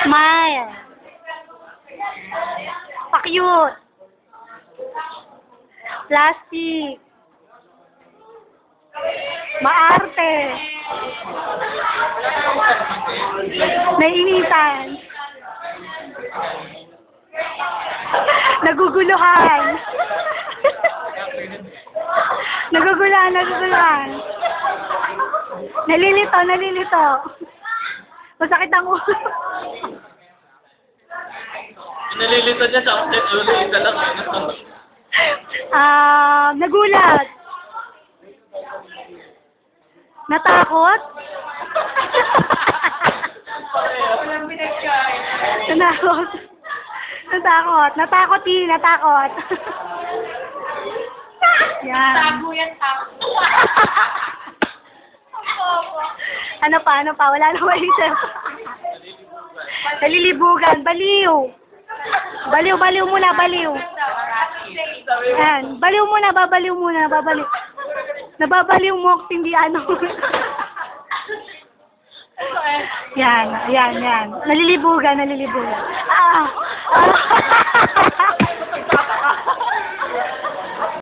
Smile. Pa-cute. Plastic. Maarte. Nainitan. Naguguluhan. Naguguluhan. Nalilito. Masakit ang ulo. Nalilito niya sa ulit, isa lang. Nagulat. Natakot. Natakot. Natakot. Yan. Tago yan, tago. Ano pa? Wala na maisip. Nalilibugan. Baliw. Baliw muna. Yan. Baliw muna, babaliw. Nababaliw mo, hindi ano. Yan. Nalilibugan.